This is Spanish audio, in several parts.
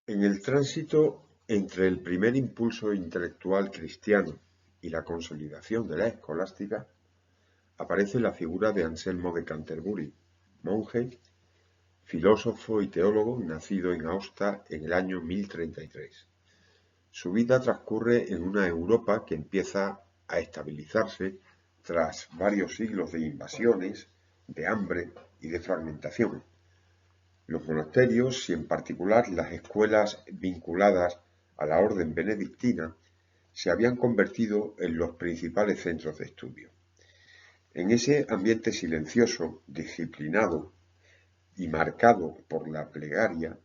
En el tránsito entre el primer impulso intelectual cristiano y la consolidación de la escolástica, aparece la figura de Anselmo de Canterbury, monje, filósofo y teólogo nacido en Aosta en el año 1033. Su vida transcurre en una Europa que empieza a estabilizarse tras varios siglos de invasiones, de hambre y de fragmentación. Los monasterios y en particular las escuelas vinculadas a la orden benedictina se habían convertido en los principales centros de estudio. En ese ambiente silencioso, disciplinado y marcado por la plegaria,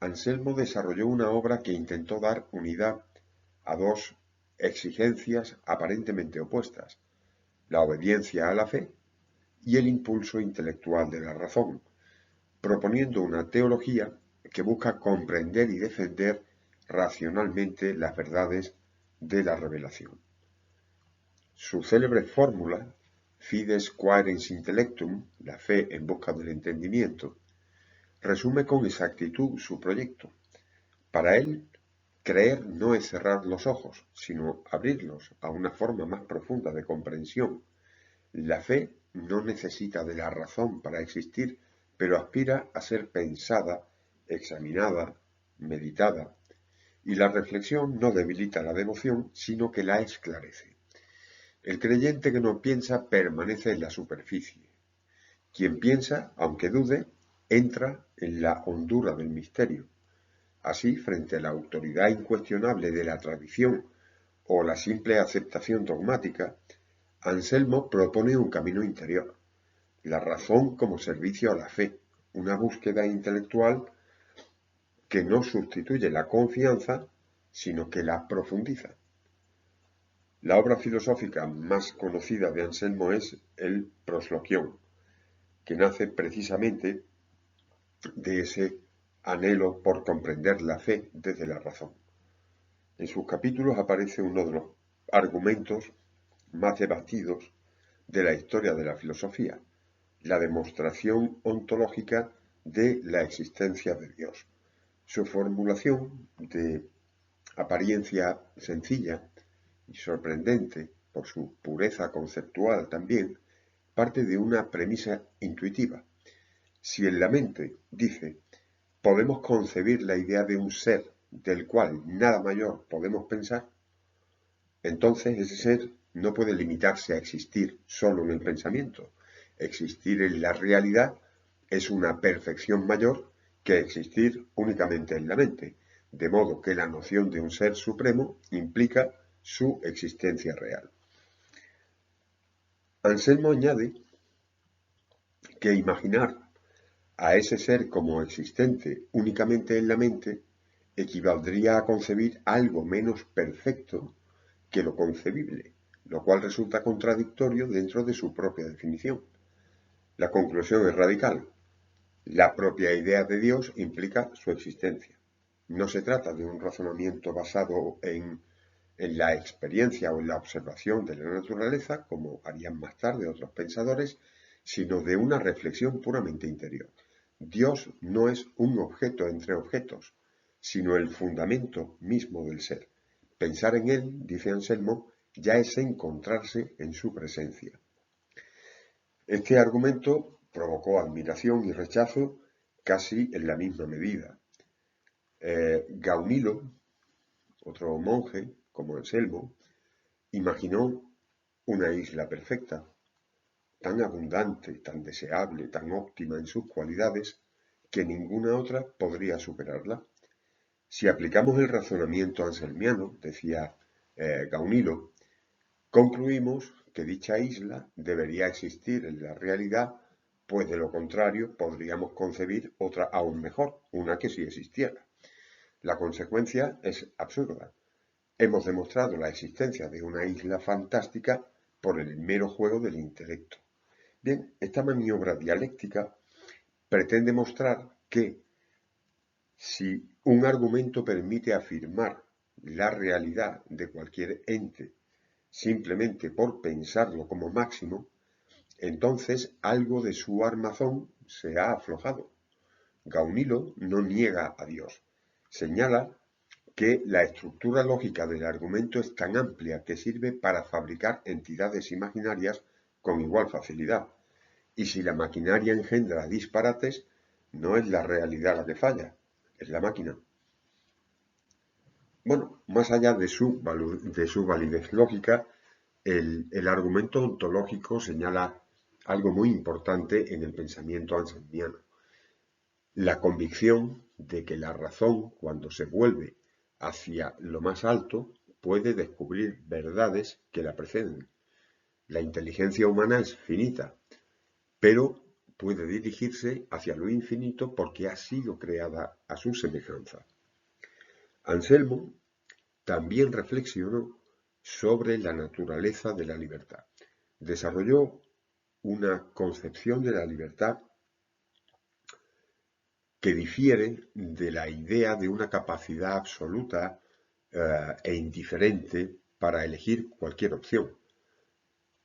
Anselmo desarrolló una obra que intentó dar unidad a dos exigencias aparentemente opuestas: la obediencia a la fe y el impulso intelectual de la razón, proponiendo una teología que busca comprender y defender racionalmente las verdades de la revelación. Su célebre fórmula, Fides Quaerens Intellectum, la fe en busca del entendimiento, resume con exactitud su proyecto. Para él, creer no es cerrar los ojos, sino abrirlos a una forma más profunda de comprensión. La fe no necesita de la razón para existir, pero aspira a ser pensada, examinada, meditada, y la reflexión no debilita la devoción, sino que la esclarece. El creyente que no piensa permanece en la superficie. Quien piensa, aunque dude, entra en la hondura del misterio. Así, frente a la autoridad incuestionable de la tradición o la simple aceptación dogmática, Anselmo propone un camino interior, la razón como servicio a la fe, una búsqueda intelectual que no sustituye la confianza, sino que la profundiza. La obra filosófica más conocida de Anselmo es el Prosloquión, que nace precisamente de ese anhelo por comprender la fe desde la razón. En sus capítulos aparece uno de los argumentos más debatidos de la historia de la filosofía, la demostración ontológica de la existencia de Dios. Su formulación, de apariencia sencilla y sorprendente por su pureza conceptual también, parte de una premisa intuitiva. Si en la mente, dice, podemos concebir la idea de un ser del cual nada mayor podemos pensar, entonces ese ser no puede limitarse a existir solo en el pensamiento. Existir en la realidad es una perfección mayor que existir únicamente en la mente, de modo que la noción de un ser supremo implica su existencia real. Anselmo añade que imaginar a ese ser como existente únicamente en la mente equivaldría a concebir algo menos perfecto que lo concebible, lo cual resulta contradictorio dentro de su propia definición. La conclusión es radical. La propia idea de Dios implica su existencia. No se trata de un razonamiento basado en la experiencia o en la observación de la naturaleza, como harían más tarde otros pensadores, sino de una reflexión puramente interior. Dios no es un objeto entre objetos, sino el fundamento mismo del ser. Pensar en él, dice Anselmo, ya es encontrarse en su presencia. Este argumento provocó admiración y rechazo casi en la misma medida. Gaunilo, otro monje, como Anselmo, imaginó una isla perfecta, tan abundante, tan deseable, tan óptima en sus cualidades, que ninguna otra podría superarla. Si aplicamos el razonamiento anselmiano, decía Gaunilo, concluimos que dicha isla debería existir en la realidad, pues de lo contrario podríamos concebir otra aún mejor, una que sí existiera. La consecuencia es absurda. Hemos demostrado la existencia de una isla fantástica por el mero juego del intelecto. Bien, esta maniobra dialéctica pretende mostrar que si un argumento permite afirmar la realidad de cualquier ente simplemente por pensarlo como máximo, entonces algo de su armazón se ha aflojado. Gaunilo no niega a Dios, Señala que la estructura lógica del argumento es tan amplia que sirve para fabricar entidades imaginarias con igual facilidad. Y si la maquinaria engendra disparates, no es la realidad la que falla, es la máquina. Bueno, más allá de su validez lógica, el argumento ontológico señala algo muy importante en el pensamiento anselmiano: la convicción de que la razón, cuando se vuelve hacia lo más alto, puede descubrir verdades que la preceden. La inteligencia humana es finita, pero puede dirigirse hacia lo infinito porque ha sido creada a su semejanza. Anselmo también reflexionó sobre la naturaleza de la libertad. Desarrolló una concepción de la libertad que difiere de la idea de una capacidad absoluta e indiferente para elegir cualquier opción.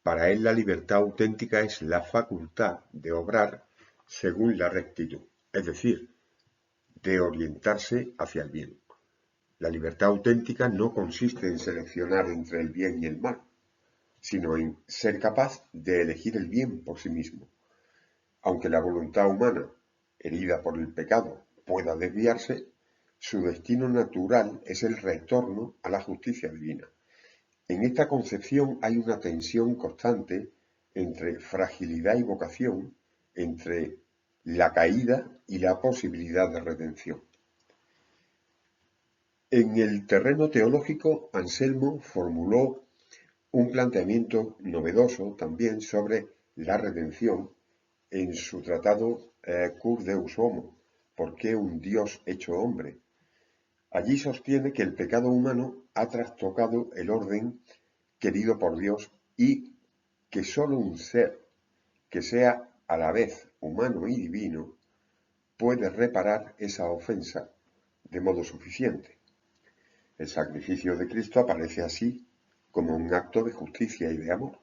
Para él la libertad auténtica es la facultad de obrar según la rectitud, es decir, de orientarse hacia el bien. La libertad auténtica no consiste en seleccionar entre el bien y el mal, sino en ser capaz de elegir el bien por sí mismo. Aunque la voluntad humana, herida por el pecado, pueda desviarse, su destino natural es el retorno a la justicia divina. En esta concepción hay una tensión constante entre fragilidad y vocación, entre la caída y la posibilidad de redención. En el terreno teológico, Anselmo formuló un planteamiento novedoso también sobre la redención en su tratado Cur Deus Homo, ¿por qué un Dios hecho hombre? Allí sostiene que el pecado humano ha trastocado el orden querido por Dios y que sólo un ser que sea a la vez humano y divino puede reparar esa ofensa de modo suficiente. El sacrificio de Cristo aparece así como un acto de justicia y de amor,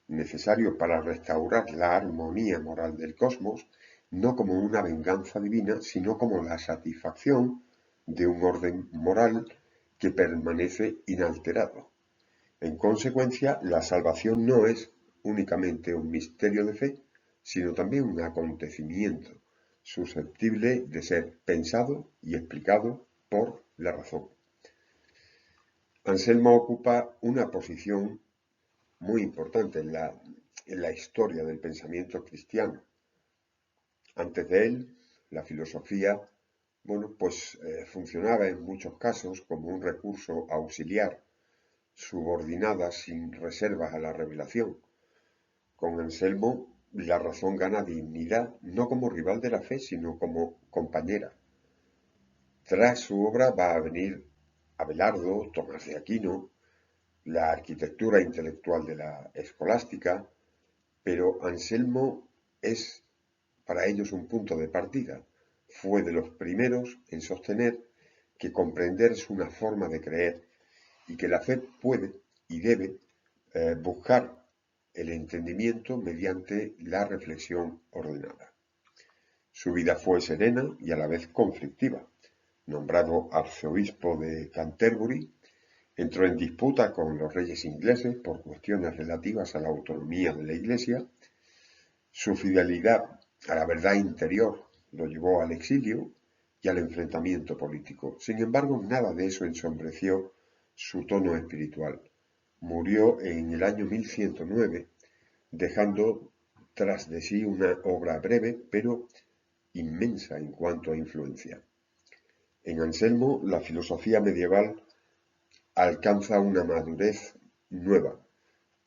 necesario para restaurar la armonía moral del cosmos, no como una venganza divina, sino como la satisfacción de un orden moral que permanece inalterado. En consecuencia, la salvación no es únicamente un misterio de fe, sino también un acontecimiento susceptible de ser pensado y explicado por la razón. Anselmo ocupa una posición muy importante en la historia del pensamiento cristiano. Antes de él, la filosofía, funcionaba en muchos casos como un recurso auxiliar, subordinada sin reservas a la revelación. Con Anselmo, la razón gana dignidad no como rival de la fe, sino como compañera. Tras su obra va a venir Abelardo, Tomás de Aquino, la arquitectura intelectual de la escolástica, pero Anselmo es para ellos un punto de partida. Fue de los primeros en sostener que comprender es una forma de creer y que la fe puede y debe buscar el entendimiento mediante la reflexión ordenada. Su vida fue serena y a la vez conflictiva. Nombrado arzobispo de Canterbury, entró en disputa con los reyes ingleses por cuestiones relativas a la autonomía de la Iglesia. Su fidelidad a la verdad interior lo llevó al exilio y al enfrentamiento político. Sin embargo, nada de eso ensombreció su tono espiritual. Murió en el año 1109, dejando tras de sí una obra breve, pero inmensa en cuanto a influencia. En Anselmo, la filosofía medieval alcanza una madurez nueva.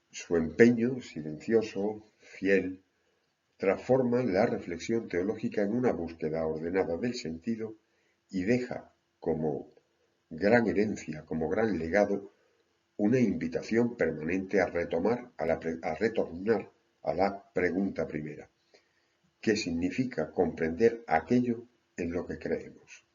Su empeño, silencioso, fiel, transforma la reflexión teológica en una búsqueda ordenada del sentido y deja como gran herencia, como gran legado, una invitación permanente a retornar a la pregunta primera: ¿qué significa comprender aquello en lo que creemos?